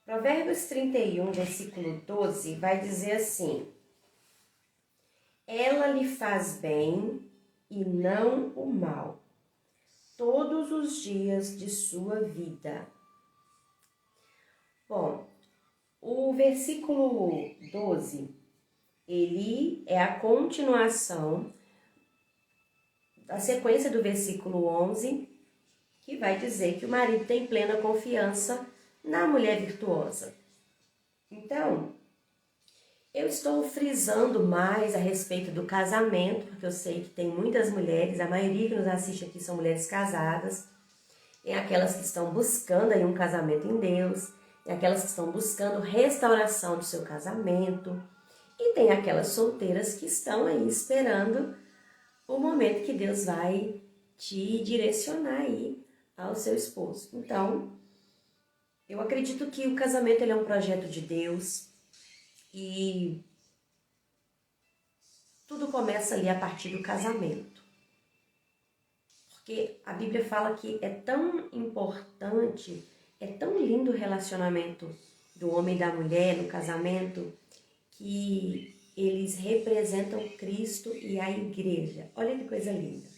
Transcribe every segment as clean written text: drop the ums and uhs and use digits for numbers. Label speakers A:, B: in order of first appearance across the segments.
A: Provérbios 31, versículo 12, vai dizer assim: ela lhe faz bem e não o mal, todos os dias de sua vida. Bom, o versículo 12, ele é a continuação da sequência do versículo 11, que vai dizer que o marido tem plena confiança na mulher virtuosa. Então, eu estou frisando mais a respeito do casamento, porque eu sei que tem muitas mulheres, a maioria que nos assiste aqui são mulheres casadas, tem aquelas que estão buscando aí um casamento em Deus, tem aquelas que estão buscando restauração do seu casamento, e tem aquelas solteiras que estão aí esperando o momento que Deus vai te direcionar aí ao seu esposo. Então, eu acredito que o casamento ele é um projeto de Deus e tudo começa ali a partir do casamento. Porque a Bíblia fala que é tão importante, é tão lindo o relacionamento do homem e da mulher no casamento, que eles representam Cristo e a igreja. Olha que coisa linda.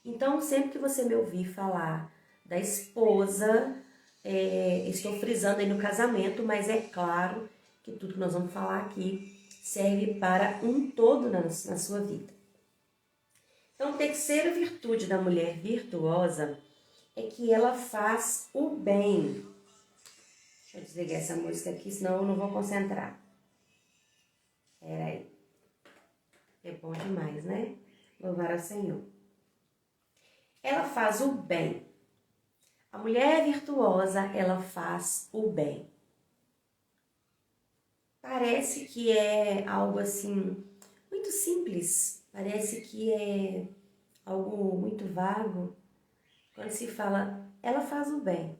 A: Então, sempre que você me ouvir falar da esposa, estou frisando aí no casamento, mas é claro que tudo que nós vamos falar aqui serve para um todo na sua vida. Então, a terceira virtude da mulher virtuosa é que ela faz o bem. Deixa eu desligar essa música aqui, senão eu não vou concentrar. Espera aí. É bom demais, né? Louvar ao Senhor. Ela faz o bem. A mulher virtuosa, ela faz o bem. Parece que é algo assim, muito simples. Parece que é algo muito vago. Quando se fala, ela faz o bem.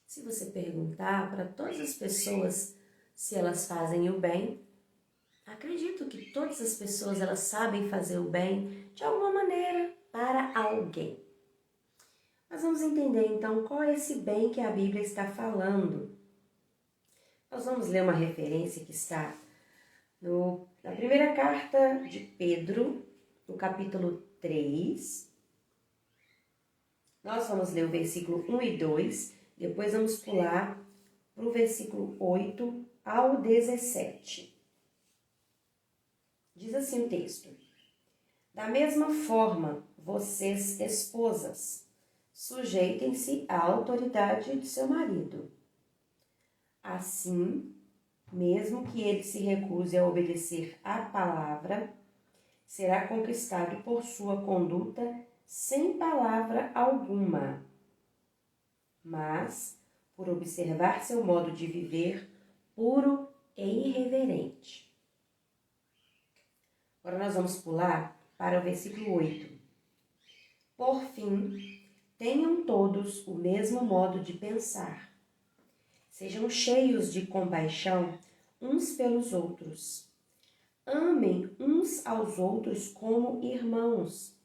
A: Se você perguntar para todas as pessoas se elas fazem o bem, acredito que todas as pessoas elas sabem fazer o bem de alguma maneira para alguém. Mas vamos entender então qual é esse bem que a Bíblia está falando. Nós vamos ler uma referência que está na primeira carta de Pedro, no capítulo 3. Nós vamos ler o versículo 1 e 2, depois vamos pular para o versículo 8 ao 17. Diz assim o texto: da mesma forma, vocês, esposas, sujeitem-se à autoridade de seu marido. Assim, mesmo que ele se recuse a obedecer à palavra, será conquistado por sua conduta sem palavra alguma, mas por observar seu modo de viver puro e irreverente. Agora nós vamos pular para o versículo 8. Por fim, tenham todos o mesmo modo de pensar. Sejam cheios de compaixão uns pelos outros. Amem uns aos outros como irmãos.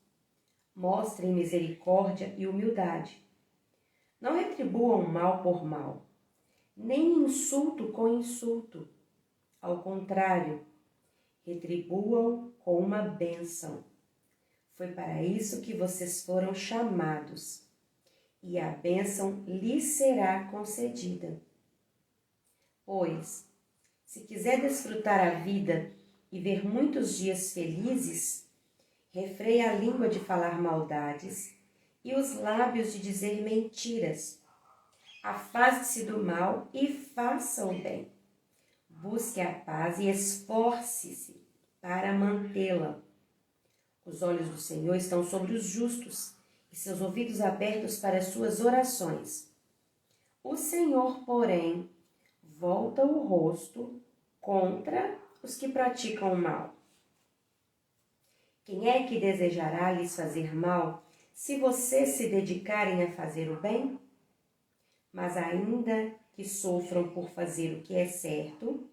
A: Mostrem misericórdia e humildade. Não retribuam mal por mal, nem insulto com insulto. Ao contrário, retribuam com uma bênção. Foi para isso que vocês foram chamados, e a bênção lhes será concedida. Pois, se quiser desfrutar a vida e ver muitos dias felizes, refreia a língua de falar maldades e os lábios de dizer mentiras. Afaste-se do mal e faça o bem. Busque a paz e esforce-se para mantê-la. Os olhos do Senhor estão sobre os justos e seus ouvidos abertos para as suas orações. O Senhor, porém, volta o rosto contra os que praticam o mal. Quem é que desejará lhes fazer mal se vocês se dedicarem a fazer o bem? Mas ainda que sofram por fazer o que é certo,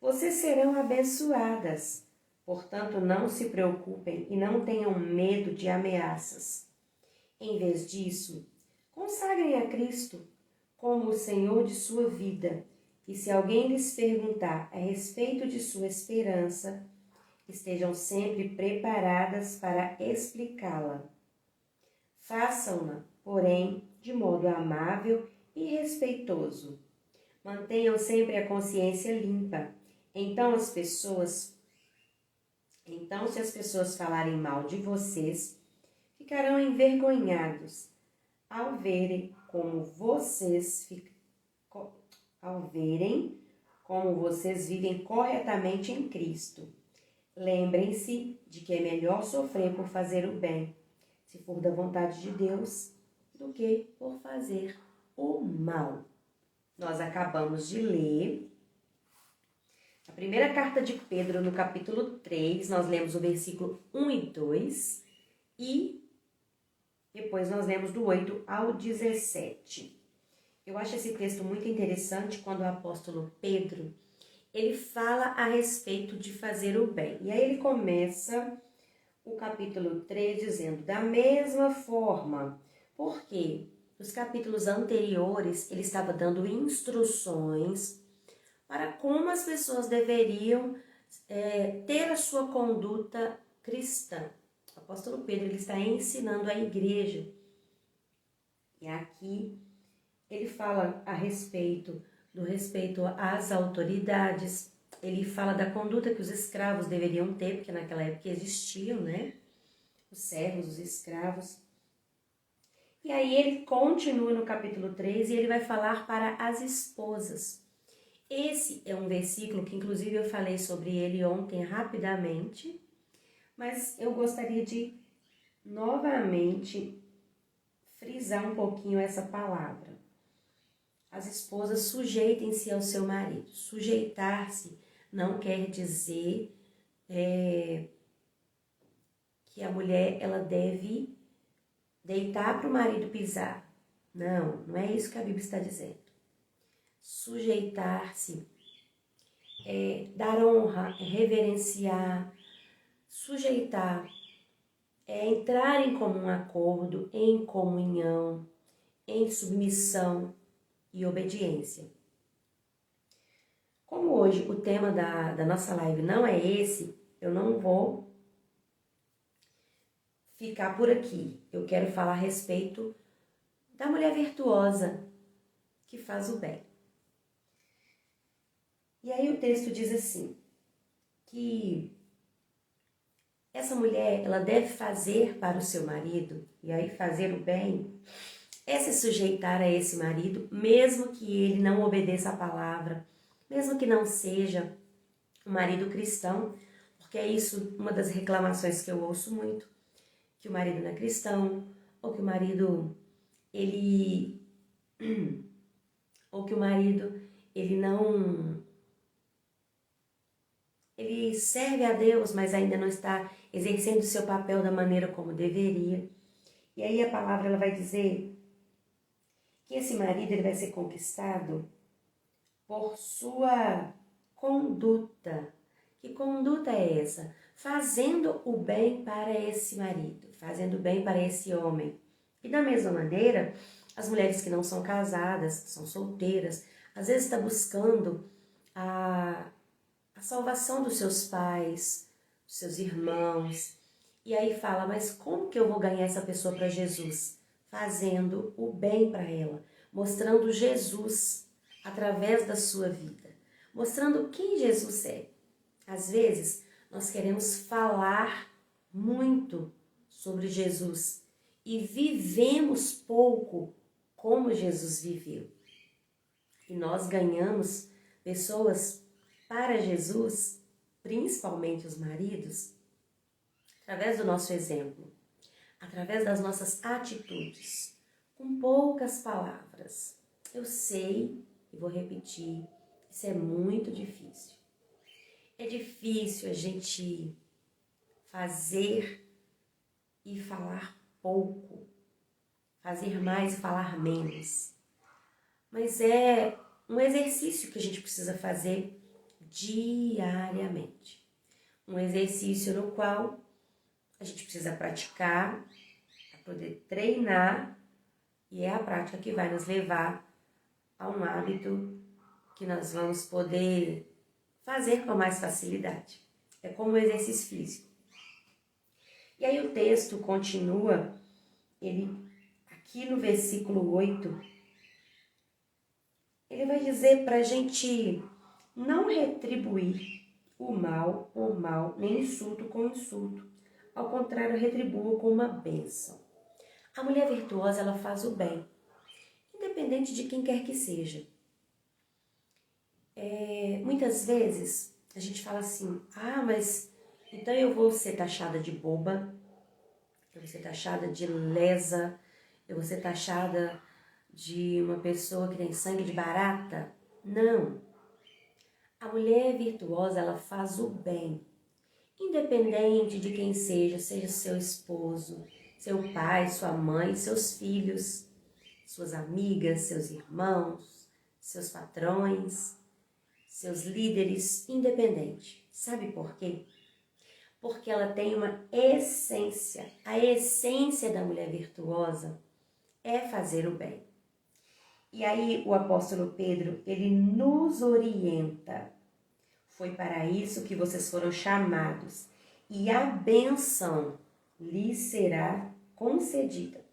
A: vocês serão abençoadas. Portanto, não se preocupem e não tenham medo de ameaças. Em vez disso, consagrem a Cristo como o Senhor de sua vida, e se alguém lhes perguntar a respeito de sua esperança, estejam sempre preparadas para explicá-la. Façam-na, porém, de modo amável e respeitoso. Mantenham sempre a consciência limpa. Então, se as pessoas falarem mal de vocês, ficarão envergonhados ao verem como vocês vivem corretamente em Cristo. Lembrem-se de que é melhor sofrer por fazer o bem, se for da vontade de Deus, do que por fazer o mal. Nós acabamos de ler a primeira carta de Pedro, no capítulo 3, nós lemos o versículo 1 e 2, e depois nós lemos do 8 ao 17. Eu acho esse texto muito interessante quando o apóstolo Pedro, ele fala a respeito de fazer o bem. E aí ele começa o capítulo 3 dizendo, da mesma forma, porque nos capítulos anteriores ele estava dando instruções para como as pessoas deveriam ter a sua conduta cristã. O apóstolo Pedro ele está ensinando a igreja. E aqui ele fala a respeito do respeito às autoridades, ele fala da conduta que os escravos deveriam ter, porque naquela época existiam, né? Os servos, os escravos. E aí ele continua no capítulo 3 e ele vai falar para as esposas. Esse é um versículo que inclusive eu falei sobre ele ontem rapidamente, mas eu gostaria de novamente frisar um pouquinho essa palavra. As esposas sujeitem-se ao seu marido. Sujeitar-se não quer dizer que a mulher ela deve deitar para o marido pisar. Não, não é isso que a Bíblia está dizendo. Sujeitar-se é dar honra, é reverenciar. Sujeitar é entrar em comum acordo, em comunhão, em submissão e obediência. Como hoje o tema da nossa live não é esse, eu não vou ficar por aqui. Eu quero falar a respeito da mulher virtuosa que faz o bem. E aí o texto diz assim, que essa mulher, ela deve fazer para o seu marido, e aí fazer o bem é se sujeitar a esse marido, mesmo que ele não obedeça a palavra, mesmo que não seja um marido cristão, porque é isso uma das reclamações que eu ouço muito, que o marido não é cristão, ou que o marido, ele não... Ele serve a Deus, mas ainda não está exercendo o seu papel da maneira como deveria. E aí a palavra ela vai dizer que esse marido ele vai ser conquistado por sua conduta. Que conduta é essa? Fazendo o bem para esse marido, fazendo o bem para esse homem. E da mesma maneira, as mulheres que não são casadas, são solteiras, às vezes está buscando a salvação dos seus pais, dos seus irmãos. E aí fala, mas como que eu vou ganhar essa pessoa para Jesus? Fazendo o bem para ela, mostrando Jesus através da sua vida, mostrando quem Jesus é. Às vezes, nós queremos falar muito sobre Jesus e vivemos pouco como Jesus viveu. E nós ganhamos pessoas para Jesus, principalmente os maridos, através do nosso exemplo, através das nossas atitudes, com poucas palavras. Eu sei, e vou repetir, isso é muito difícil. É difícil a gente fazer e falar pouco, fazer mais e falar menos. Mas é um exercício que a gente precisa fazer diariamente. Um exercício no qual a gente precisa praticar, para poder treinar, e é a prática que vai nos levar a um hábito que nós vamos poder fazer com mais facilidade. É como um exercício físico. E aí o texto continua, aqui no versículo 8, ele vai dizer para a gente não retribuir o mal por mal, nem insulto com insulto. Ao contrário, retribua com uma bênção. A mulher virtuosa, ela faz o bem, independente de quem quer que seja. Muitas vezes a gente fala assim, mas então eu vou ser taxada de boba, eu vou ser taxada de lesa, eu vou ser taxada de uma pessoa que tem sangue de barata. Não. A mulher virtuosa, ela faz o bem, independente de quem seja seu esposo, seu pai, sua mãe, seus filhos, suas amigas, seus irmãos, seus patrões, seus líderes, independente. Sabe por quê? Porque ela tem uma essência. A essência da mulher virtuosa é fazer o bem. E aí o apóstolo Pedro, ele nos orienta. Foi para isso que vocês foram chamados, e a bênção lhes será concedida.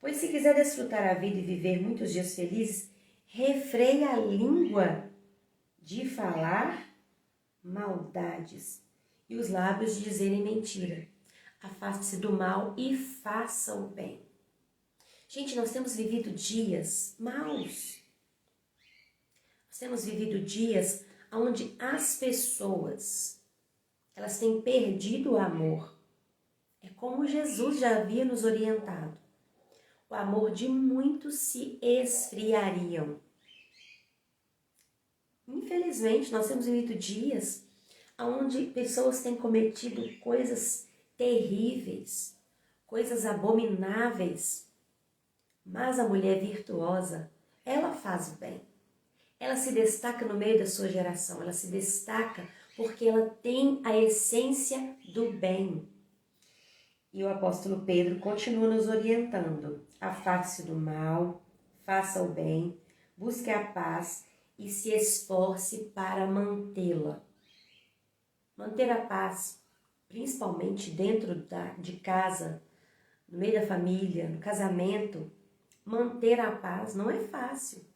A: Pois se quiser desfrutar a vida e viver muitos dias felizes, refreie a língua de falar maldades e os lábios de dizerem mentira. Afaste-se do mal e faça o bem. Gente, nós temos vivido dias maus. Nós temos vivido dias onde as pessoas, elas têm perdido o amor. É como Jesus já havia nos orientado. O amor de muitos se esfriariam. Infelizmente, nós temos vivido dias onde pessoas têm cometido coisas terríveis, coisas abomináveis. Mas a mulher virtuosa, ela faz o bem. Ela se destaca no meio da sua geração, ela se destaca porque ela tem a essência do bem. E o apóstolo Pedro continua nos orientando. Afaste-se do mal, faça o bem, busque a paz e se esforce para mantê-la. Manter a paz, principalmente dentro de casa, no meio da família, no casamento, manter a paz não é fácil.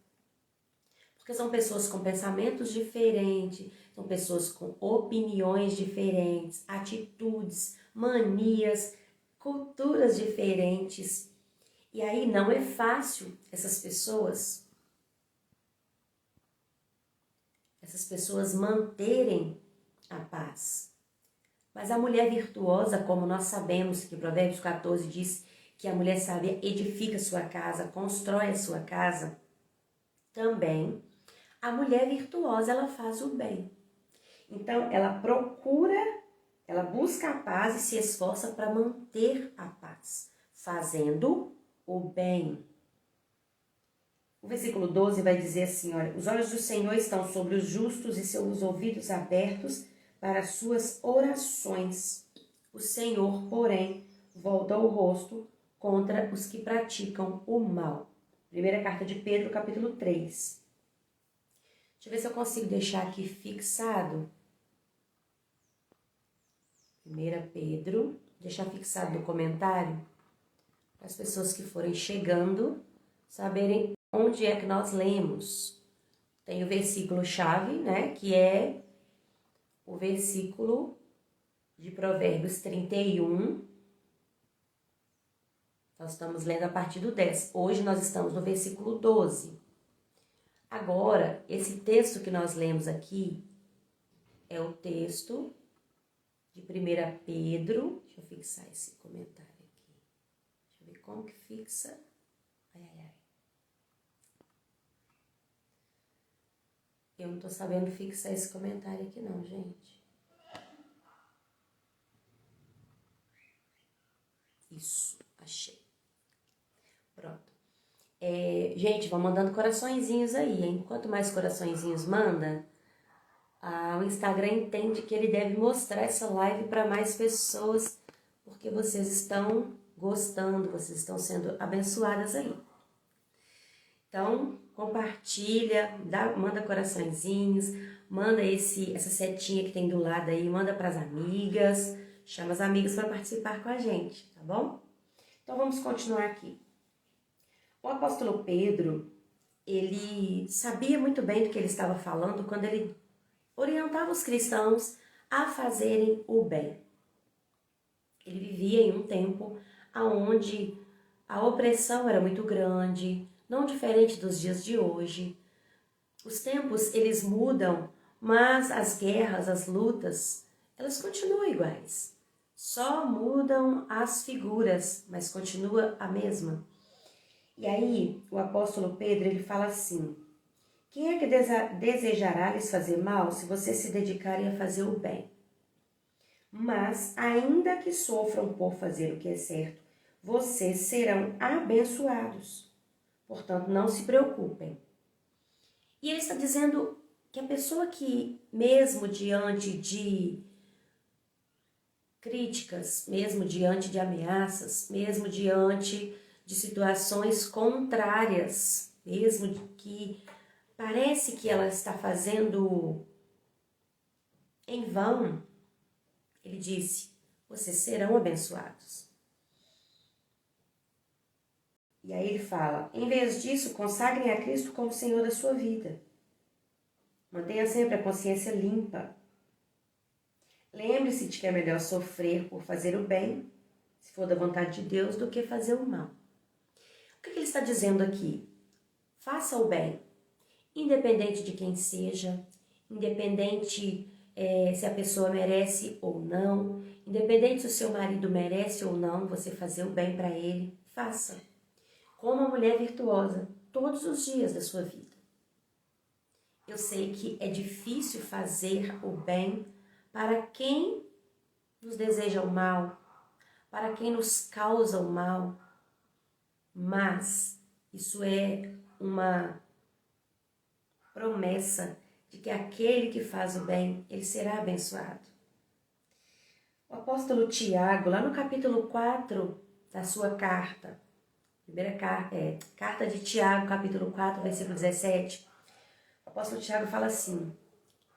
A: Porque são pessoas com pensamentos diferentes, são pessoas com opiniões diferentes, atitudes, manias, culturas diferentes. E aí não é fácil essas pessoas manterem a paz. Mas a mulher virtuosa, como nós sabemos que Provérbios 14 diz que a mulher sábia edifica sua casa, constrói a sua casa, também a mulher virtuosa, ela faz o bem. Então, ela busca a paz e se esforça para manter a paz, fazendo o bem. O versículo 12 vai dizer assim, olha, os olhos do Senhor estão sobre os justos e seus ouvidos abertos para as suas orações. O Senhor, porém, volta o rosto contra os que praticam o mal. Primeira carta de Pedro, capítulo 3. Deixa eu ver se eu consigo deixar aqui fixado. 1 Pedro, deixar fixado no comentário, para as pessoas que forem chegando saberem onde é que nós lemos. Tem o versículo-chave, né, que é o versículo de Provérbios 31. Nós estamos lendo a partir do 10. Hoje nós estamos no versículo 12. Agora, esse texto que nós lemos aqui é o texto de 1 Pedro. Deixa eu fixar esse comentário aqui. Deixa eu ver como que fixa. Ai. Eu não tô sabendo fixar esse comentário aqui não, gente. Isso, achei. Pronto. Gente, vão mandando coraçõezinhos aí, hein? Quanto mais coraçõezinhos manda, o Instagram entende que ele deve mostrar essa live para mais pessoas, porque vocês estão gostando, vocês estão sendo abençoadas aí. Então, compartilha, manda coraçõezinhos, manda essa setinha que tem do lado aí, manda para as amigas, chama as amigas para participar com a gente, tá bom? Então vamos continuar aqui. O apóstolo Pedro, ele sabia muito bem do que ele estava falando quando ele orientava os cristãos a fazerem o bem. Ele vivia em um tempo onde a opressão era muito grande, não diferente dos dias de hoje. Os tempos, eles mudam, mas as guerras, as lutas, elas continuam iguais. Só mudam as figuras, mas continua a mesma. E aí, o apóstolo Pedro, ele fala assim: quem é que desejará lhes fazer mal se vocês se dedicarem a fazer o bem? Mas, ainda que sofram por fazer o que é certo, vocês serão abençoados. Portanto, não se preocupem. E ele está dizendo que a pessoa que, mesmo diante de críticas, mesmo diante de ameaças, mesmo diante de situações contrárias, mesmo que parece que ela está fazendo em vão, ele disse: vocês serão abençoados. E aí ele fala: em vez disso, consagrem a Cristo como Senhor da sua vida. Mantenha sempre a consciência limpa. Lembre-se de que é melhor sofrer por fazer o bem, se for da vontade de Deus, do que fazer o mal. O que ele está dizendo aqui? Faça o bem, independente de quem seja, independente se a pessoa merece ou não, independente se o seu marido merece ou não você fazer o bem para ele, faça. Como uma mulher virtuosa, todos os dias da sua vida. Eu sei que é difícil fazer o bem para quem nos deseja o mal, para quem nos causa o mal, mas isso é uma promessa de que aquele que faz o bem, ele será abençoado. O apóstolo Tiago, lá no capítulo 4 da sua carta, carta de Tiago, capítulo 4, versículo 17, o apóstolo Tiago fala assim: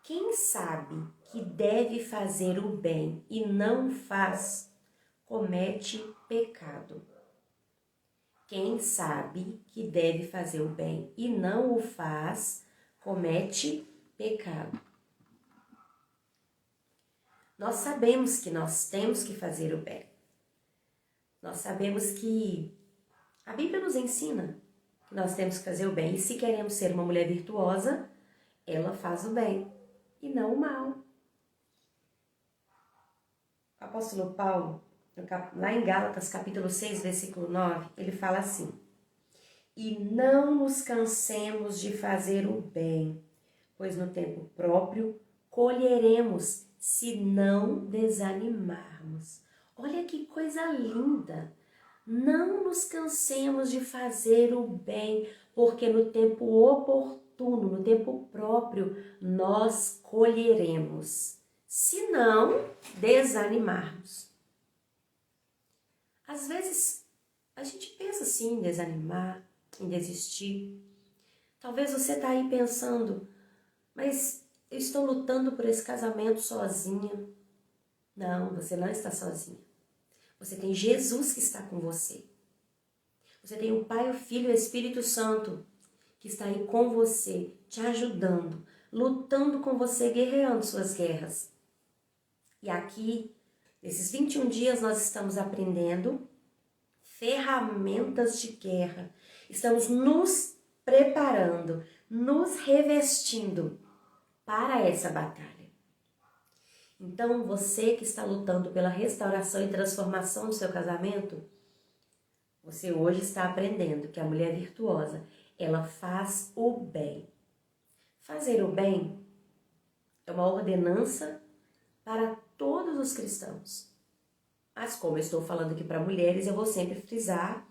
A: quem sabe que deve fazer o bem e não faz, comete pecado. Quem sabe que deve fazer o bem e não o faz, comete pecado. Nós sabemos que nós temos que fazer o bem. Nós sabemos que a Bíblia nos ensina que nós temos que fazer o bem. E se queremos ser uma mulher virtuosa, ela faz o bem e não o mal. O apóstolo Paulo, lá em Gálatas, capítulo 6, versículo 9, ele fala assim: e não nos cansemos de fazer o bem, pois no tempo próprio colheremos se não desanimarmos. Olha que coisa linda! Não nos cansemos de fazer o bem, porque no tempo oportuno, no tempo próprio, nós colheremos, se não desanimarmos. Às vezes, a gente pensa assim em desanimar, em desistir. Talvez você está aí pensando: mas eu estou lutando por esse casamento sozinha. Não, você não está sozinha. Você tem Jesus que está com você. Você tem o Pai, o Filho e o Espírito Santo que está aí com você, te ajudando, lutando com você, guerreando suas guerras. E aqui, nesses 21 dias, nós estamos aprendendo ferramentas de guerra. Estamos nos preparando, nos revestindo para essa batalha. Então, você que está lutando pela restauração e transformação do seu casamento, você hoje está aprendendo que a mulher virtuosa, ela faz o bem. Fazer o bem é uma ordenança para todos os cristãos. Mas como eu estou falando aqui para mulheres, eu vou sempre frisar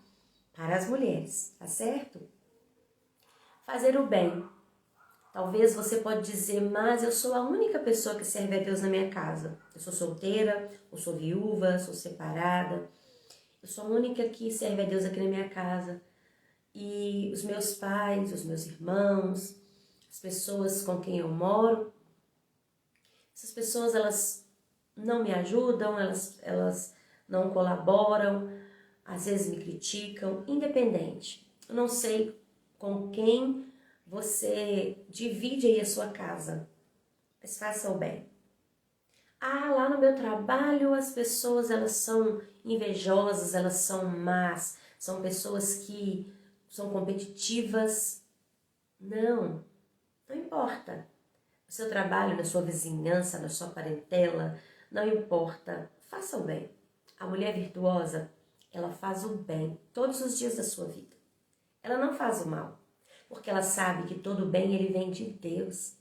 A: para as mulheres, tá certo? Fazer o bem. Talvez você pode dizer: mas eu sou a única pessoa que serve a Deus na minha casa. Eu sou solteira, eu sou viúva, sou separada. Eu sou a única que serve a Deus aqui na minha casa. e os meus pais, os meus irmãos, as pessoas com quem eu moro, essas pessoas elas não me ajudam, elas não colaboram, às vezes me criticam, independente. Eu não sei com quem você divide aí a sua casa, mas faça o bem. Ah, lá no meu trabalho as pessoas elas são invejosas, elas são más, são pessoas que são competitivas. Não importa. No seu trabalho, na sua vizinhança, na sua parentela, não importa. Faça o bem. A mulher virtuosa, ela faz o bem todos os dias da sua vida. Ela não faz o mal, porque ela sabe que todo bem ele vem de Deus.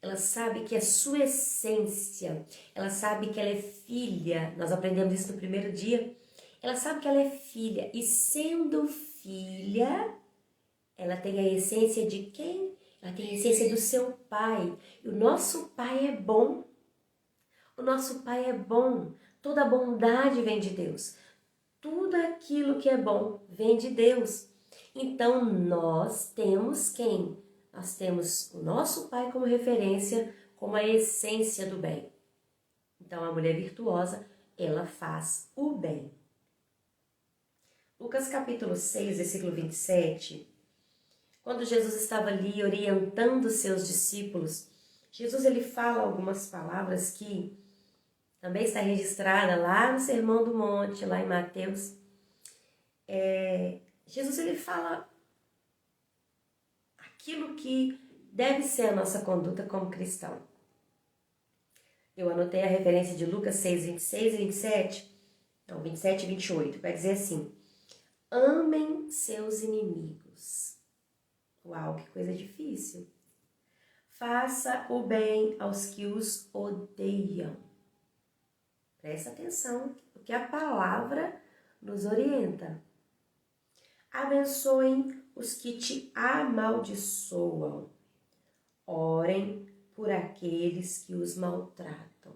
A: Ela sabe que é sua essência, ela sabe que ela é filha, nós aprendemos isso no primeiro dia. Ela sabe que ela é filha e sendo filha, ela tem a essência de quem? Ela tem a essência do seu pai. E o nosso pai é bom. O nosso pai é bom. Toda bondade vem de Deus. Tudo aquilo que é bom vem de Deus. Então nós temos quem? Nós temos o nosso pai como referência, como a essência do bem. Então a mulher virtuosa, ela faz o bem. Lucas capítulo 6, versículo 27, quando Jesus estava ali orientando seus discípulos, Jesus ele fala algumas palavras que também está registrada lá no Sermão do Monte, lá em Mateus. Jesus ele fala aquilo que deve ser a nossa conduta como cristão. Eu anotei a referência de Lucas 6, 26 e 27, não, 27 e 28, para dizer assim: amem seus inimigos. Uau, que coisa difícil. Faça o bem aos que os odeiam. Presta atenção, porque a palavra nos orienta. Abençoem os que te amaldiçoam. Orem por aqueles que os maltratam.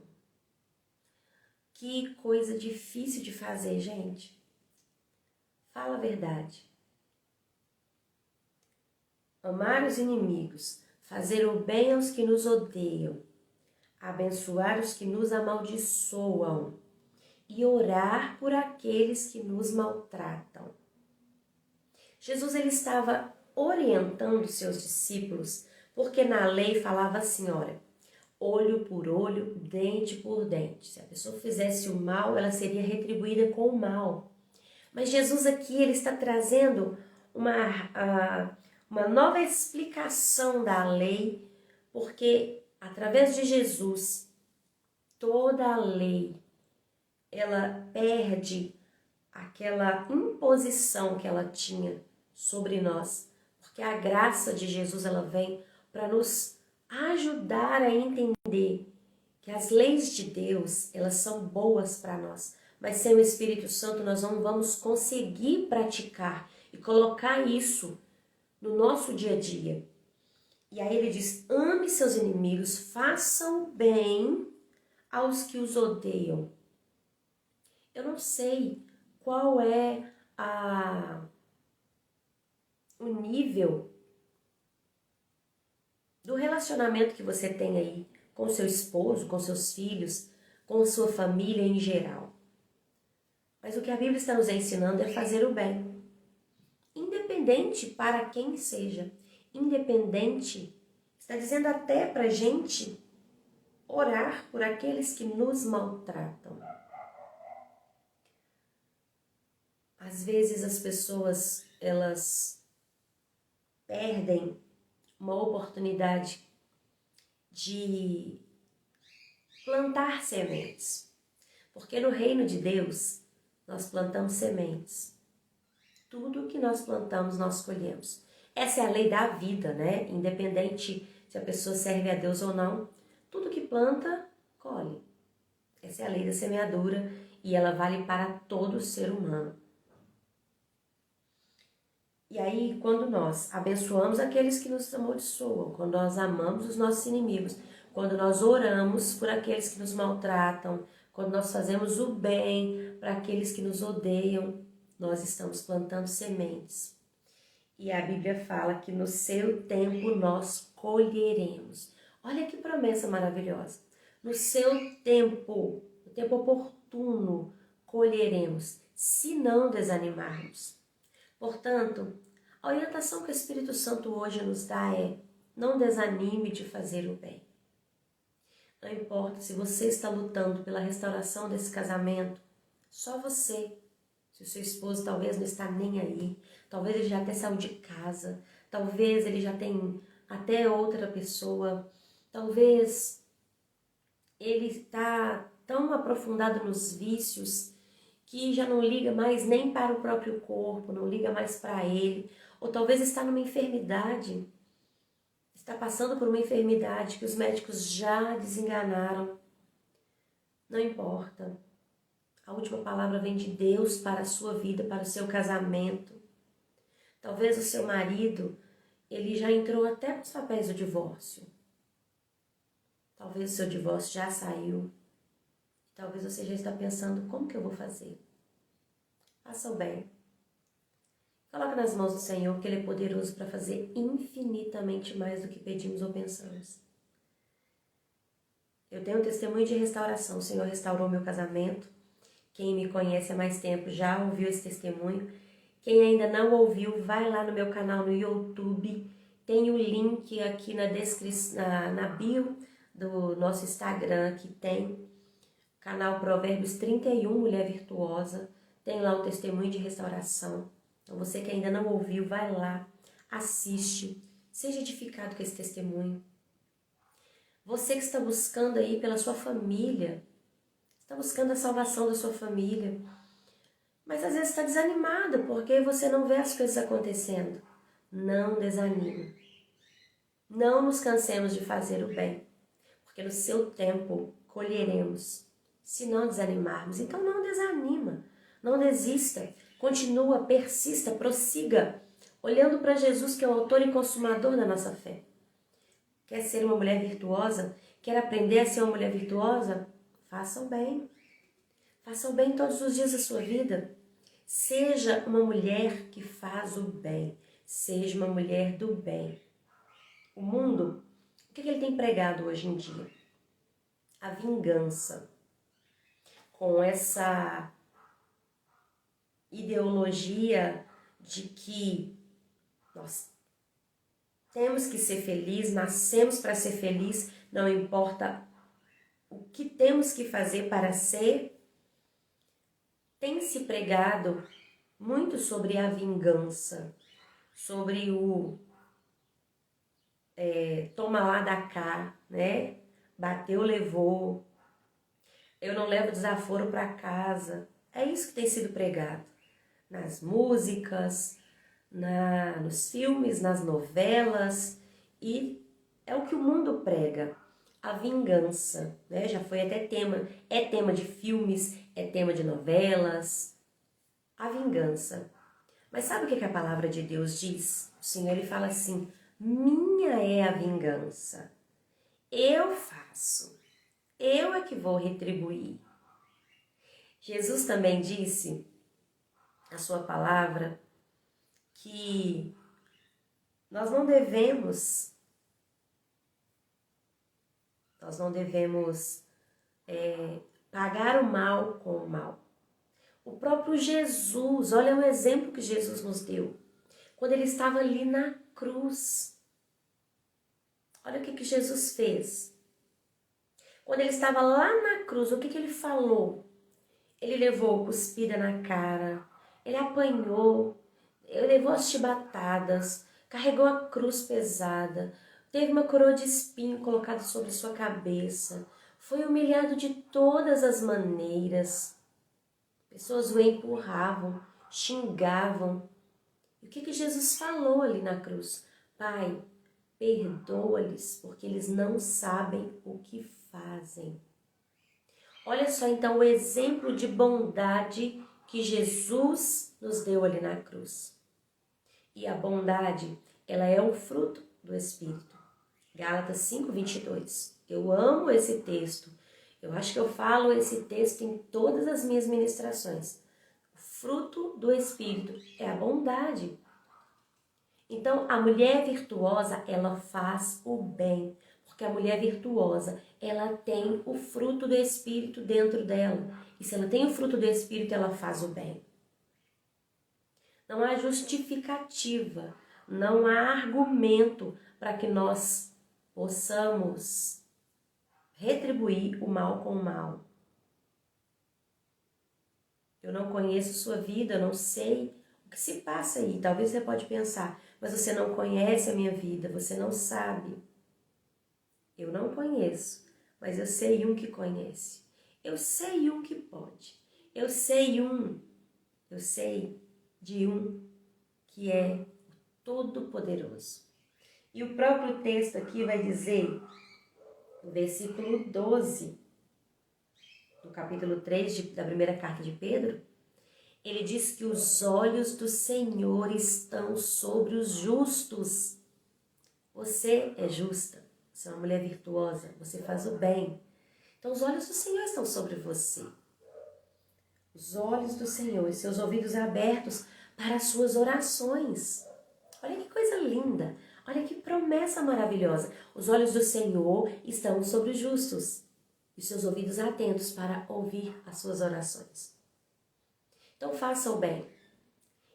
A: Que coisa difícil de fazer, gente. Fala a verdade. Amar os inimigos, fazer o bem aos que nos odeiam, abençoar os que nos amaldiçoam e orar por aqueles que nos maltratam. Jesus ele estava orientando seus discípulos, porque na lei falava assim, olha, olho por olho, dente por dente. Se a pessoa fizesse o mal, ela seria retribuída com o mal. Mas Jesus aqui ele está trazendo uma nova explicação da lei, porque através de Jesus, toda a lei, ela perde aquela imposição que ela tinha sobre nós, porque a graça de Jesus, ela vem para nos ajudar a entender que as leis de Deus, elas são boas para nós, mas sem o Espírito Santo nós não vamos conseguir praticar e colocar isso no nosso dia a dia. E aí ele diz, ame seus inimigos, façam bem aos que os odeiam. Eu não sei qual é o nível do relacionamento que você tem aí com seu esposo, com seus filhos, com sua família em geral. Mas o que a Bíblia está nos ensinando é fazer o bem. Independente para quem seja. Independente, está dizendo até para a gente orar por aqueles que nos maltratam. Às vezes as pessoas, elas perdem uma oportunidade de plantar sementes. Porque no reino de Deus, nós plantamos sementes. Tudo que nós plantamos, nós colhemos. Essa é a lei da vida, né? Independente se a pessoa serve a Deus ou não, tudo que planta, colhe. Essa é a lei da semeadura e ela vale para todo ser humano. E aí, quando nós abençoamos aqueles que nos amaldiçoam, quando nós amamos os nossos inimigos, quando nós oramos por aqueles que nos maltratam, quando nós fazemos o bem para aqueles que nos odeiam, nós estamos plantando sementes. E a Bíblia fala que no seu tempo nós colheremos. Olha que promessa maravilhosa. No seu tempo, no tempo oportuno, colheremos, se não desanimarmos. Portanto, a orientação que o Espírito Santo hoje nos dá é: não desanime de fazer o bem. Não importa se você está lutando pela restauração desse casamento, só você. Se o seu esposo talvez não está nem aí, talvez ele já até saiu de casa, talvez ele já tem até outra pessoa, talvez ele está tão aprofundado nos vícios que já não liga mais nem para o próprio corpo, não liga mais para ele, ou talvez está numa enfermidade, está passando por uma enfermidade que os médicos já desenganaram. Não importa. A última palavra vem de Deus para a sua vida, para o seu casamento. Talvez o seu marido, ele já entrou até com os papéis do divórcio. Talvez o seu divórcio já saiu. Talvez você já está pensando, como que eu vou fazer? Faça o bem. Coloque nas mãos do Senhor, que Ele é poderoso para fazer infinitamente mais do que pedimos ou pensamos. Eu tenho um testemunho de restauração. O Senhor restaurou meu casamento. Quem me conhece há mais tempo já ouviu esse testemunho. Quem ainda não ouviu, vai lá no meu canal no YouTube. Tem o link aqui na descrição, na bio do nosso Instagram, que tem canal Provérbios 31, Mulher Virtuosa. Tem lá o testemunho de restauração. Então você que ainda não ouviu, vai lá, assiste, seja edificado com esse testemunho. Você que está buscando aí pela sua família, está buscando a salvação da sua família, mas às vezes está desanimada porque você não vê as coisas acontecendo. Não desanime. Não nos cansemos de fazer o bem, porque no seu tempo colheremos, se não desanimarmos. Então não desanima, não desista, continua, persista, prossiga, olhando para Jesus, que é o autor e consumador da nossa fé. Quer ser uma mulher virtuosa? Quer aprender a ser uma mulher virtuosa? Faça o bem. Faça o bem todos os dias da sua vida. Seja uma mulher que faz o bem. Seja uma mulher do bem. O mundo, o que ele tem pregado hoje em dia? A vingança. Com essa ideologia de que nós temos que ser felizes, nascemos para ser felizes, não importa o que temos que fazer para ser. Tem se pregado muito sobre a vingança, sobre o toma lá da cá, né? Bateu, levou. Eu não levo desaforo para casa. É isso que tem sido pregado nas músicas, nos filmes, nas novelas, e é o que o mundo prega, a vingança, né? Já foi até tema, é tema de filmes, é tema de novelas, a vingança. Mas sabe o que a palavra de Deus diz? O Senhor, Ele fala assim: minha é a vingança, eu faço, eu é que vou retribuir. Jesus também disse, a sua palavra, que nós não devemos pagar o mal com o mal. O próprio Jesus, olha o exemplo que Jesus nos deu. Quando ele estava ali na cruz, olha o que Jesus fez. Quando ele estava lá na cruz, o que ele falou? Ele levou cuspida na cara, ele apanhou, ele levou as chibatadas, carregou a cruz pesada, teve uma coroa de espinho colocada sobre sua cabeça, foi humilhado de todas as maneiras. Pessoas o empurravam, xingavam. E o que Jesus falou ali na cruz? Pai, perdoa-lhes, porque eles não sabem o que fazem. Olha só então o exemplo de bondade que Jesus nos deu ali na cruz. E a bondade, ela é um fruto do Espírito. Gálatas 5:22. Eu amo esse texto. Eu acho que eu falo esse texto em todas as minhas ministrações. O fruto do Espírito é a bondade. Então, a mulher virtuosa, ela faz o bem, porque a mulher virtuosa, ela tem o fruto do Espírito dentro dela. E se ela tem o fruto do Espírito, ela faz o bem. Não há justificativa, não há argumento para que nós possamos retribuir o mal com o mal. Eu não conheço sua vida, eu não sei o que se passa aí. Talvez você pode pensar, mas você não conhece a minha vida, você não sabe. Eu não conheço, mas eu sei um que conhece. Eu sei um que pode. Eu sei de um que é todo-poderoso. E o próprio texto aqui vai dizer, no versículo 12, do capítulo 3 da primeira carta de Pedro, ele diz que os olhos do Senhor estão sobre os justos. Você é justa, você é uma mulher virtuosa, você faz o bem. Então os olhos do Senhor estão sobre você. Os olhos do Senhor e seus ouvidos abertos para as suas orações. Olha que coisa linda, olha que promessa maravilhosa. Os olhos do Senhor estão sobre os justos e seus ouvidos atentos para ouvir as suas orações. Então faça o bem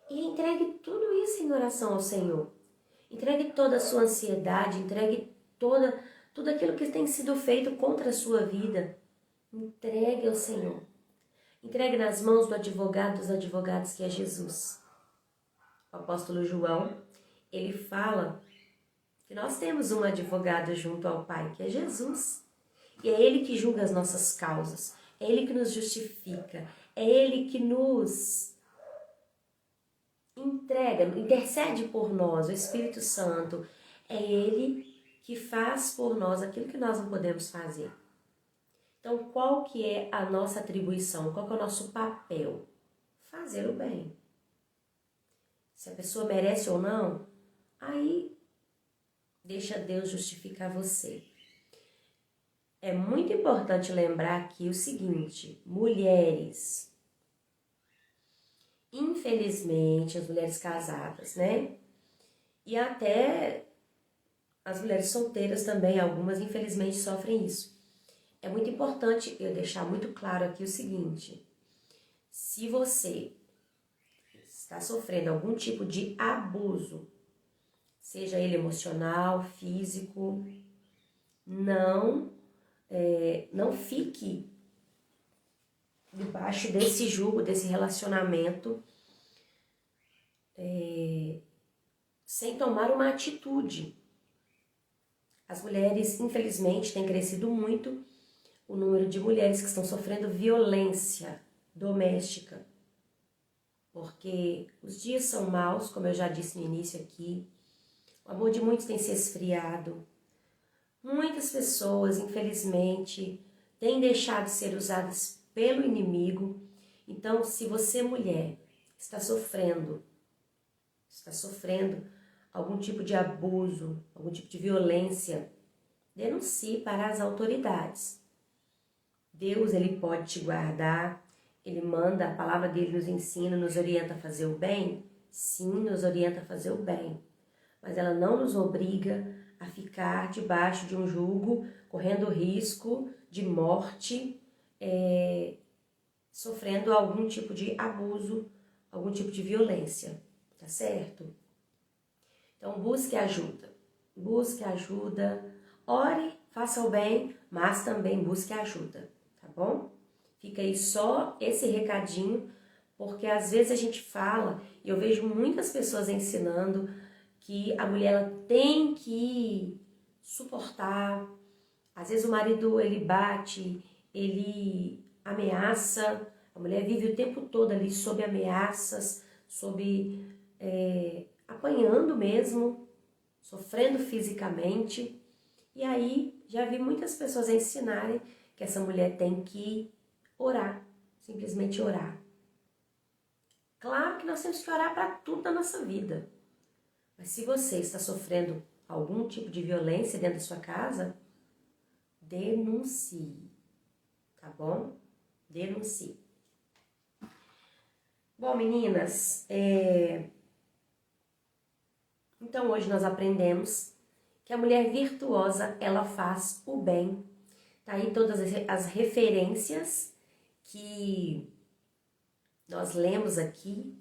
A: e entregue tudo isso em oração ao Senhor. Entregue toda a sua ansiedade, entregue tudo aquilo que tem sido feito contra a sua vida. Entregue ao Senhor. Entregue nas mãos do advogado dos advogados, que é Jesus. O apóstolo João, ele fala que nós temos um advogado junto ao Pai, que é Jesus. E é Ele que julga as nossas causas, é Ele que nos justifica, é Ele que nos entrega, intercede por nós, o Espírito Santo. É Ele que faz por nós aquilo que nós não podemos fazer. Então, qual que é a nossa atribuição? Qual que é o nosso papel? Fazer o bem. Se a pessoa merece ou não, aí deixa Deus justificar você. É muito importante lembrar aqui o seguinte, mulheres, infelizmente, as mulheres casadas, né? E até as mulheres solteiras também, algumas infelizmente sofrem isso. É muito importante eu deixar muito claro aqui o seguinte, se você está sofrendo algum tipo de abuso, seja ele emocional, físico, não fique debaixo desse jugo, desse relacionamento, sem tomar uma atitude. As mulheres, infelizmente, têm crescido muito o número de mulheres que estão sofrendo violência doméstica, porque os dias são maus, como eu já disse no início aqui, o amor de muitos tem se esfriado, muitas pessoas, infelizmente, têm deixado de ser usadas pelo inimigo. Então, se você, mulher, está sofrendo algum tipo de abuso, algum tipo de violência, denuncie para as autoridades. Deus, Ele pode te guardar, Ele manda, a palavra dele nos ensina, nos orienta a fazer o bem? Sim, nos orienta a fazer o bem. Mas ela não nos obriga a ficar debaixo de um jugo, correndo risco de morte, sofrendo algum tipo de abuso, algum tipo de violência, tá certo? Então busque ajuda, ore, faça o bem, mas também busque ajuda, tá bom? Fica aí só esse recadinho, porque às vezes a gente fala, e eu vejo muitas pessoas ensinando que a mulher ela tem que suportar. Às vezes o marido ele bate, ele ameaça, a mulher vive o tempo todo ali sob ameaças, apanhando mesmo, sofrendo fisicamente. E aí já vi muitas pessoas ensinarem que essa mulher tem que orar, simplesmente orar. Claro que nós temos que orar para tudo na nossa vida. Mas se você está sofrendo algum tipo de violência dentro da sua casa, denuncie, tá bom? Denuncie. Bom, meninas, Então hoje nós aprendemos que a mulher virtuosa, ela faz o bem. Tá aí todas as referências que nós lemos aqui.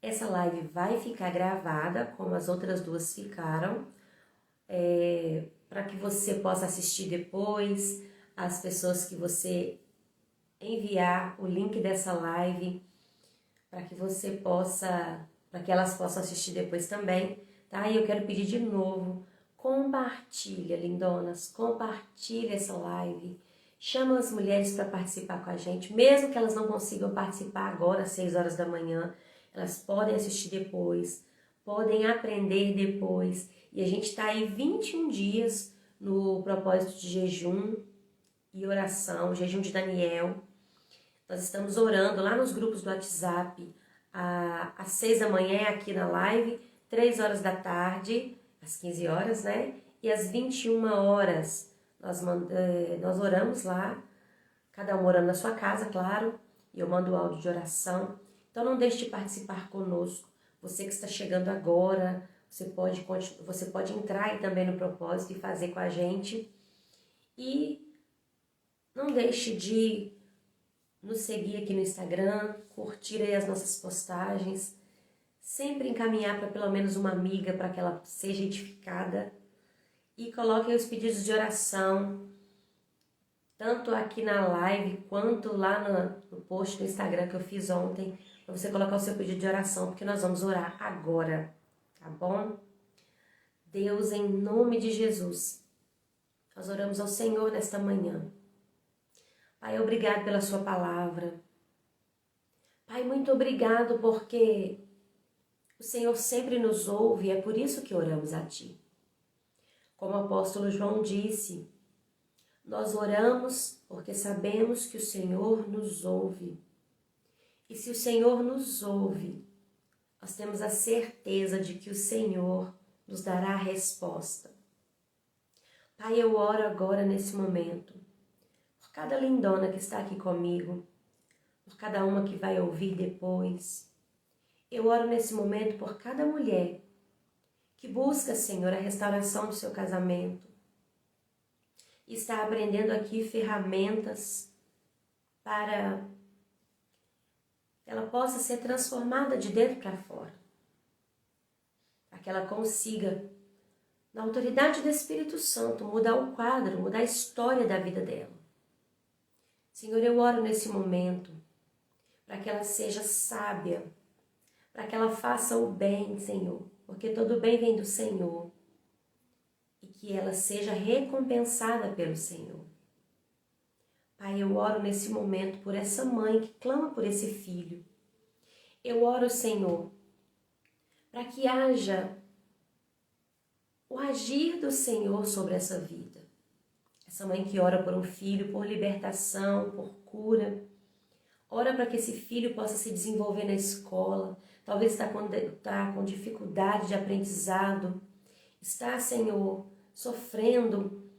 A: Essa live vai ficar gravada, como as outras duas ficaram, para que você possa assistir depois, as pessoas que você enviar o link dessa live, para que você possa, para que elas possam assistir depois também, tá? E eu quero pedir de novo, compartilha, lindonas, compartilha essa live, chama as mulheres para participar com a gente, mesmo que elas não consigam participar agora às 6 horas da manhã, elas podem assistir depois, podem aprender depois, e a gente está aí 21 dias no propósito de jejum e oração, jejum de Daniel. Nós estamos orando lá nos grupos do WhatsApp, às 6 da manhã aqui na live, 3 horas da tarde, às 15 horas, né? E às 21 horas nós oramos lá, cada um orando na sua casa, claro, e eu mando o áudio de oração. Então não deixe de participar conosco. Você que está chegando agora, você pode entrar aí também no propósito e fazer com a gente. E não deixe de nos seguir aqui no Instagram, curtir aí as nossas postagens, sempre encaminhar para pelo menos uma amiga para que ela seja edificada e coloque aí os pedidos de oração, tanto aqui na live quanto lá no post do Instagram que eu fiz ontem, para você colocar o seu pedido de oração, porque nós vamos orar agora, tá bom? Deus, em nome de Jesus, nós oramos ao Senhor nesta manhã. Pai, obrigado pela sua palavra. Pai, muito obrigado porque o Senhor sempre nos ouve e é por isso que oramos a Ti. Como o apóstolo João disse, nós oramos porque sabemos que o Senhor nos ouve. E se o Senhor nos ouve, nós temos a certeza de que o Senhor nos dará a resposta. Pai, eu oro agora nesse momento por cada lindona que está aqui comigo, por cada uma que vai ouvir depois. Eu oro nesse momento por cada mulher que busca, Senhor, a restauração do seu casamento e está aprendendo aqui ferramentas para que ela possa ser transformada de dentro para fora, para que ela consiga, na autoridade do Espírito Santo, mudar o quadro, mudar a história da vida dela. Senhor, eu oro nesse momento para que ela seja sábia, para que ela faça o bem, Senhor, porque todo bem vem do Senhor, e que ela seja recompensada pelo Senhor. Pai, eu oro nesse momento por essa mãe que clama por esse filho. Eu oro, Senhor, para que haja o agir do Senhor sobre essa vida. Essa mãe que ora por um filho, por libertação, por cura. Ora para que esse filho possa se desenvolver na escola. Talvez está com dificuldade de aprendizado. Está, Senhor, sofrendo.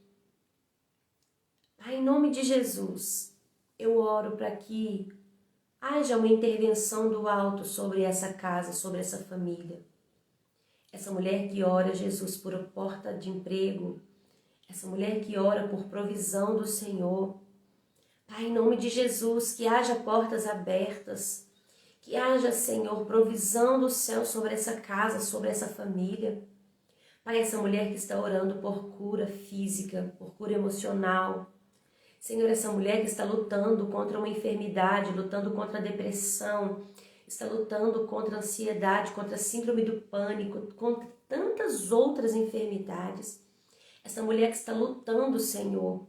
A: Pai, em nome de Jesus, eu oro para que haja uma intervenção do alto sobre essa casa, sobre essa família. Essa mulher que ora, Jesus, por porta de emprego. Essa mulher que ora por provisão do Senhor. Pai, em nome de Jesus, que haja portas abertas. Que haja, Senhor, provisão do céu sobre essa casa, sobre essa família. Pai, essa mulher que está orando por cura física, por cura emocional. Senhor, essa mulher que está lutando contra uma enfermidade, lutando contra a depressão, está lutando contra a ansiedade, contra a síndrome do pânico, contra tantas outras enfermidades. Essa mulher que está lutando, Senhor,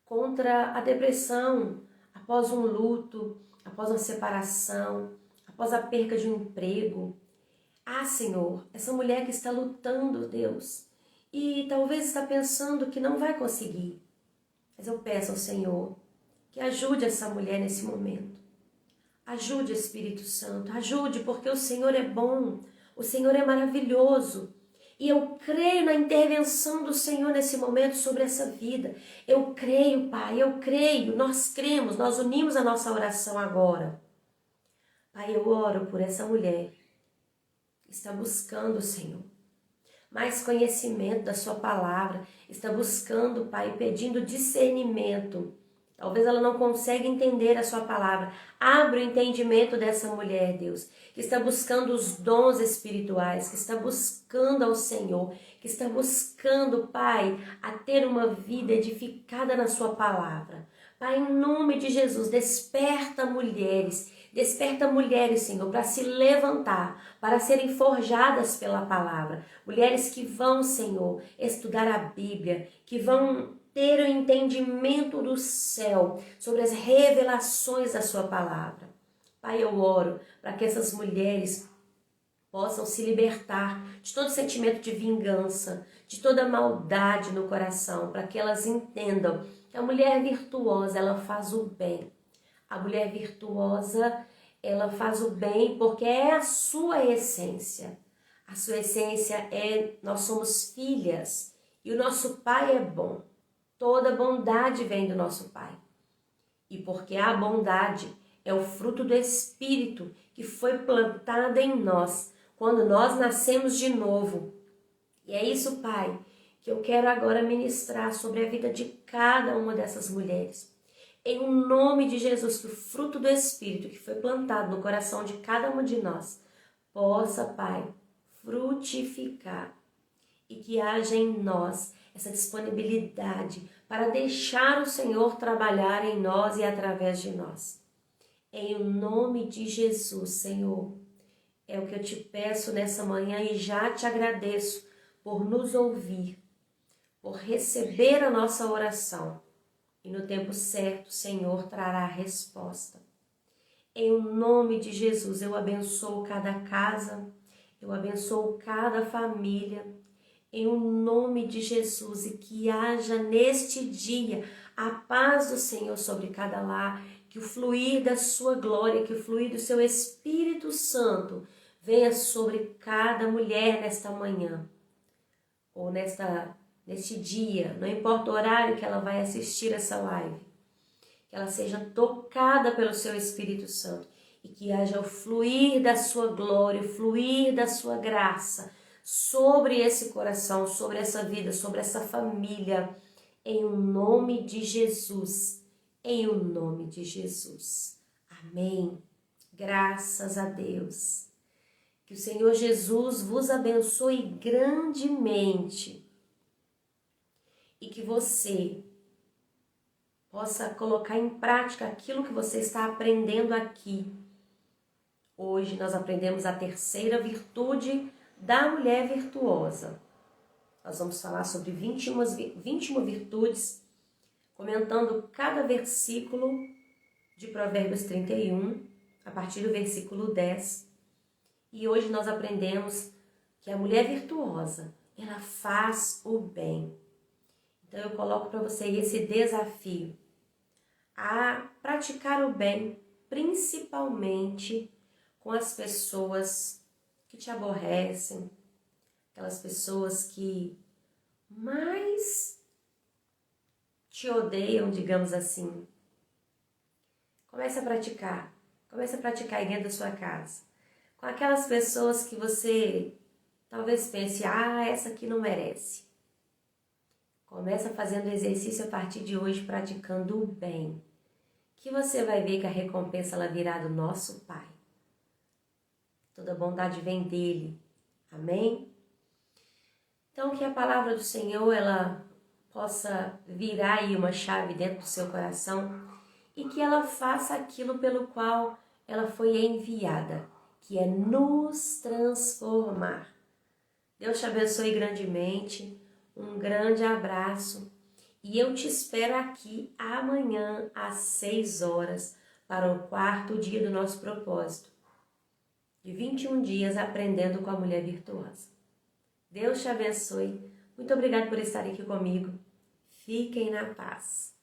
A: contra a depressão, após um luto, após uma separação, após a perca de um emprego. Ah, Senhor, essa mulher que está lutando, Deus, e talvez está pensando que não vai conseguir. Mas eu peço ao Senhor que ajude essa mulher nesse momento. Ajude, Espírito Santo, ajude, porque o Senhor é bom, o Senhor é maravilhoso. E eu creio na intervenção do Senhor nesse momento sobre essa vida. Eu creio, Pai, eu creio, nós cremos, nós unimos a nossa oração agora. Pai, eu oro por essa mulher que está buscando o Senhor. mais conhecimento da sua palavra, está buscando, Pai, pedindo discernimento. Talvez ela não consiga entender a sua palavra. Abre o entendimento dessa mulher, Deus, que está buscando os dons espirituais, que está buscando ao Senhor, que está buscando, Pai, a ter uma vida edificada na sua palavra. Pai, em nome de Jesus, desperta mulheres, Senhor, para se levantar, para serem forjadas pela palavra. Mulheres que vão, Senhor, estudar a Bíblia, que vão ter o entendimento do céu sobre as revelações da sua palavra. Pai, eu oro para que essas mulheres possam se libertar de todo sentimento de vingança, de toda maldade no coração, para que elas entendam que a mulher virtuosa, ela faz o bem. A mulher virtuosa, ela faz o bem porque é a sua essência. A sua essência é, nós somos filhas e o nosso Pai é bom. Toda bondade vem do nosso Pai. E porque a bondade é o fruto do Espírito que foi plantada em nós quando nós nascemos de novo. E é isso, Pai, que eu quero agora ministrar sobre a vida de cada uma dessas mulheres. Em nome de Jesus, que o fruto do Espírito que foi plantado no coração de cada uma de nós possa, Pai, frutificar e que haja em nós essa disponibilidade para deixar o Senhor trabalhar em nós e através de nós. Em nome de Jesus, Senhor, é o que eu te peço nessa manhã e já te agradeço por nos ouvir, por receber a nossa oração. E no tempo certo, o Senhor trará a resposta. Em nome de Jesus, eu abençoo cada casa, eu abençoo cada família, em nome de Jesus, e que haja neste dia a paz do Senhor sobre cada lar, que o fluir da sua glória, que o fluir do seu Espírito Santo venha sobre cada mulher nesta manhã, ou neste dia, não importa o horário que ela vai assistir essa live, que ela seja tocada pelo seu Espírito Santo e que haja o fluir da sua glória, o fluir da sua graça sobre esse coração, sobre essa vida, sobre essa família, em o nome de Jesus, em o nome de Jesus. Amém. Graças a Deus. Que o Senhor Jesus vos abençoe grandemente e que você possa colocar em prática aquilo que você está aprendendo aqui. Hoje nós aprendemos a terceira virtude da mulher virtuosa. Nós vamos falar sobre 21 virtudes, comentando cada versículo de Provérbios 31, a partir do versículo 10. E hoje nós aprendemos que a mulher virtuosa, ela faz o bem. Então eu coloco para você esse desafio a praticar o bem, principalmente com as pessoas que te aborrecem, aquelas pessoas que mais te odeiam, digamos assim. Comece a praticar aí dentro da sua casa, com aquelas pessoas que você talvez pense, essa aqui não merece. Começa fazendo exercício a partir de hoje, praticando o bem, que você vai ver que a recompensa ela virá do nosso Pai. Toda bondade vem dele. Amém? Então, que a palavra do Senhor, ela possa virar aí uma chave dentro do seu coração e que ela faça aquilo pelo qual ela foi enviada, que é nos transformar. Deus te abençoe grandemente, um grande abraço e eu te espero aqui amanhã às 6 horas para o 4º dia do nosso propósito, de 21 dias aprendendo com a mulher virtuosa. Deus te abençoe. Muito obrigada por estar aqui comigo. Fiquem na paz.